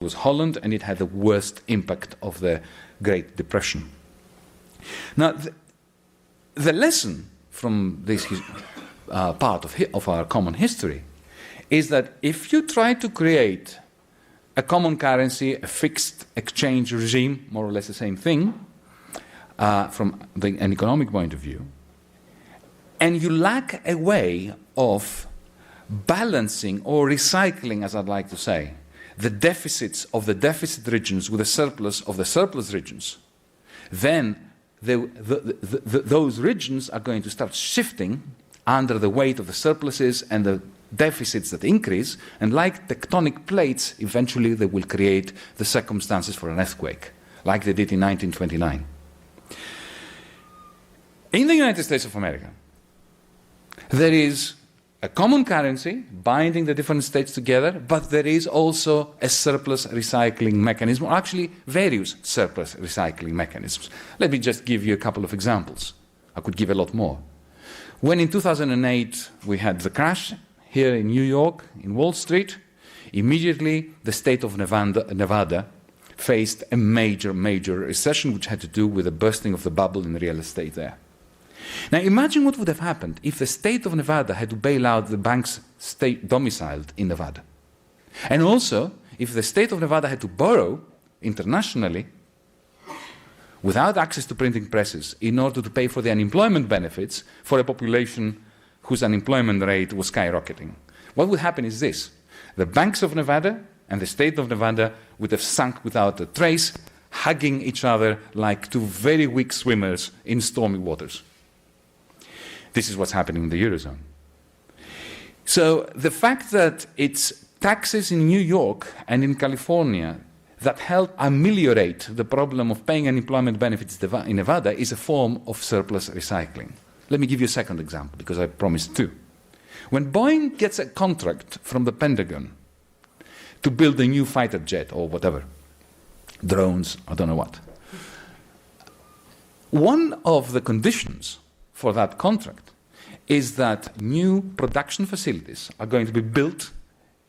was Holland, and it had the worst impact of the Great Depression. Now, the lesson from this part of our common history is that if you try to create a common currency, a fixed exchange regime, more or less the same thing, from an economic point of view, and you lack a way of balancing or recycling, as I'd like to say, the deficits of the deficit regions with the surplus of the surplus regions, then those regions are going to start shifting under the weight of the surpluses and the deficits that increase, and like tectonic plates, eventually they will create the circumstances for an earthquake, like they did in 1929. In the United States of America, there is a common currency binding the different states together, but there is also a surplus recycling mechanism, or actually various surplus recycling mechanisms. Let me just give you a couple of examples. I could give a lot more. When in 2008 we had the crash here in New York, in Wall Street, immediately the state of Nevada faced a major recession which had to do with the bursting of the bubble in real estate there. Now imagine what would have happened if the state of Nevada had to bail out the banks domiciled in Nevada. And also, if the state of Nevada had to borrow internationally without access to printing presses in order to pay for the unemployment benefits for a population whose unemployment rate was skyrocketing. What would happen is this: the banks of Nevada and the state of Nevada would have sunk without a trace, hugging each other like two very weak swimmers in stormy waters. This is what's happening in the Eurozone. So the fact that it's taxes in New York and in California that help ameliorate the problem of paying unemployment benefits in Nevada is a form of surplus recycling. Let me give you a second example, because I promised two. When Boeing gets a contract from the Pentagon to build a new fighter jet or whatever, drones, I don't know what, one of the conditions for that contract is that new production facilities are going to be built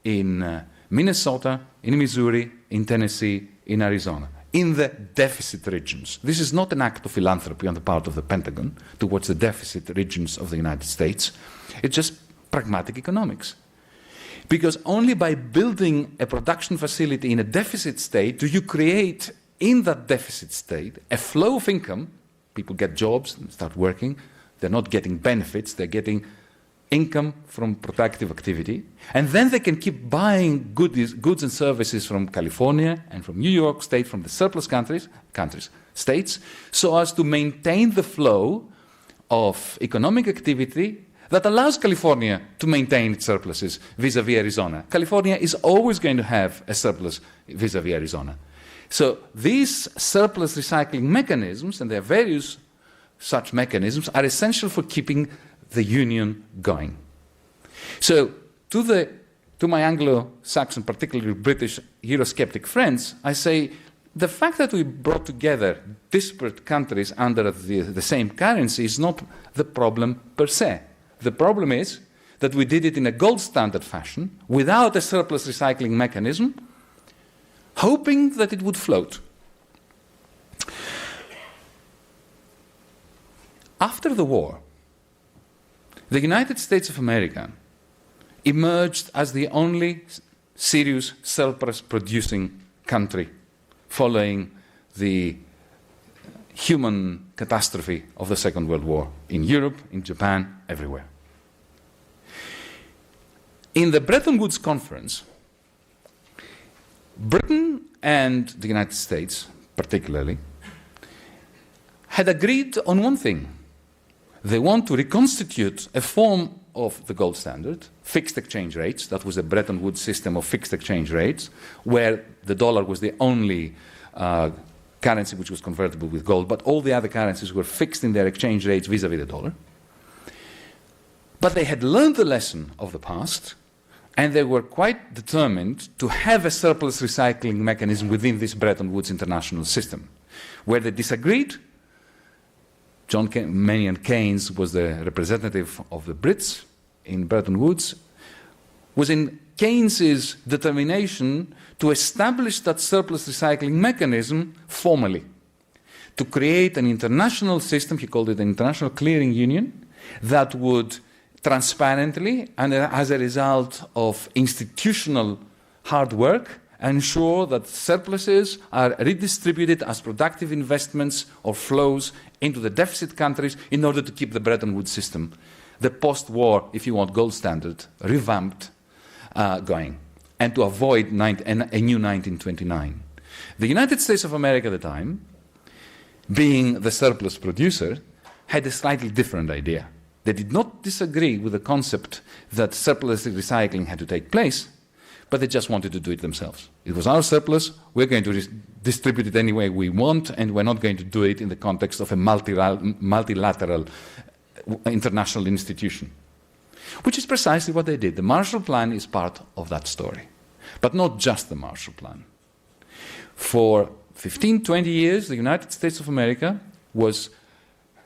in Minnesota, in Missouri, in Tennessee, in Arizona, in the deficit regions. This is not an act of philanthropy on the part of the Pentagon towards the deficit regions of the United States. It's just pragmatic economics. Because only by building a production facility in a deficit state do you create in that deficit state a flow of income. People get jobs and start working. They're not getting benefits, they're getting income from productive activity. And then they can keep buying goods and services from California and from New York State, from the surplus states, so as to maintain the flow of economic activity that allows California to maintain its surpluses vis-à-vis Arizona. California is always going to have a surplus vis-à-vis Arizona. So these surplus recycling mechanisms, and there are various such mechanisms, are essential for keeping the union going. So to my Anglo-Saxon, particularly British Eurosceptic friends, I say the fact that we brought together disparate countries under the same currency is not the problem per se. The problem is that we did it in a gold standard fashion without a surplus recycling mechanism, hoping that it would float. After the war, the United States of America emerged as the only serious surplus-producing country following the human catastrophe of the Second World War in Europe, in Japan, everywhere. In the Bretton Woods Conference, Britain and the United States, particularly, had agreed on one thing. They want to reconstitute a form of the gold standard, fixed exchange rates. That was the Bretton Woods system of fixed exchange rates, where the dollar was the only currency which was convertible with gold, but all the other currencies were fixed in their exchange rates vis-à-vis the dollar. But they had learned the lesson of the past, and they were quite determined to have a surplus recycling mechanism within this Bretton Woods international system. Where they disagreed, John Maynard Keynes was the representative of the Brits in Bretton Woods, was in Keynes's determination to establish that surplus recycling mechanism formally, to create an international system, he called it an international clearing union, that would transparently and as a result of institutional hard work ensure that surpluses are redistributed as productive investments or flows into the deficit countries in order to keep the Bretton Woods system, the post-war, if you want, gold standard, revamped, going, and to avoid a new 1929. The United States of America at the time, being the surplus producer, had a slightly different idea. They did not disagree with the concept that surplus recycling had to take place, but they just wanted to do it themselves. It was our surplus, we're going to distribute it any way we want, and we're not going to do it in the context of a multilateral international institution, which is precisely what they did. The Marshall Plan is part of that story, but not just the Marshall Plan. For 15, 20 years, the United States of America was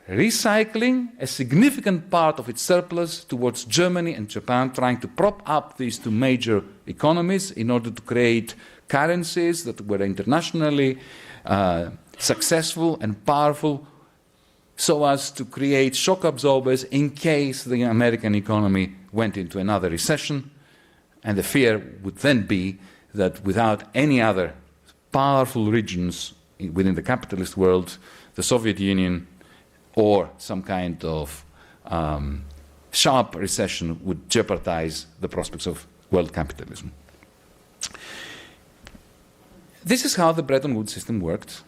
recycling a significant part of its surplus towards Germany and Japan, trying to prop up these two major economies in order to create currencies that were internationally successful and powerful, so as to create shock absorbers in case the American economy went into another recession. And the fear would then be that without any other powerful regions within the capitalist world, the Soviet Union or some kind of sharp recession would jeopardize the prospects of world capitalism. This is how the Bretton Woods system worked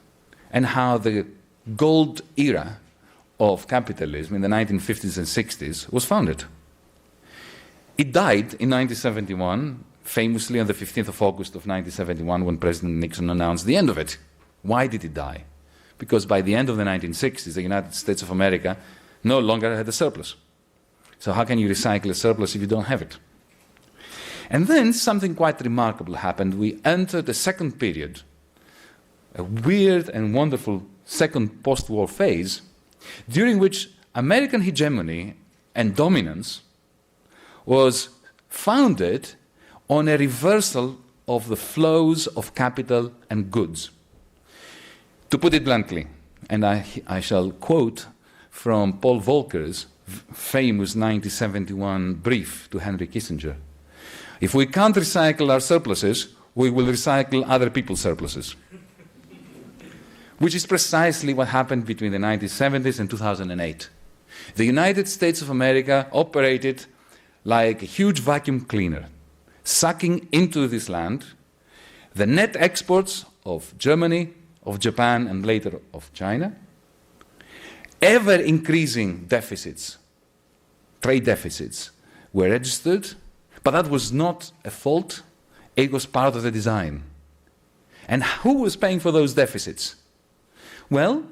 and how the gold era of capitalism in the 1950s and 60s was founded. It died in 1971, famously on the 15th of August of 1971, when President Nixon announced the end of it. Why did it die? Because by the end of the 1960s, the United States of America no longer had a surplus. So how can you recycle a surplus if you don't have it? And then something quite remarkable happened. We entered a second period, a weird and wonderful second post-war phase, during which American hegemony and dominance was founded on a reversal of the flows of capital and goods. To put it bluntly, and I shall quote from Paul Volcker's famous 1971 brief to Henry Kissinger, if we can't recycle our surpluses, we will recycle other people's surpluses. Which is precisely what happened between the 1970s and 2008. The United States of America operated like a huge vacuum cleaner, sucking into this land the net exports of Germany, of Japan, and later of China, ever-increasing deficits, trade deficits, were registered, but that was not a fault, it was part of the design. And who was paying for those deficits? Well,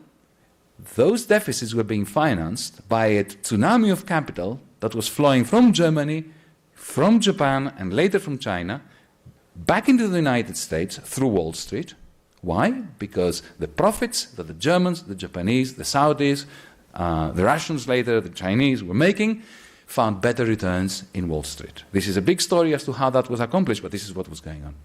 those deficits were being financed by a tsunami of capital that was flowing from Germany, from Japan, and later from China, back into the United States through Wall Street. Why? Because the profits that the Germans, the Japanese, the Saudis, the Russians later, the Chinese were making, found better returns in Wall Street. This is a big story as to how that was accomplished, but this is what was going on.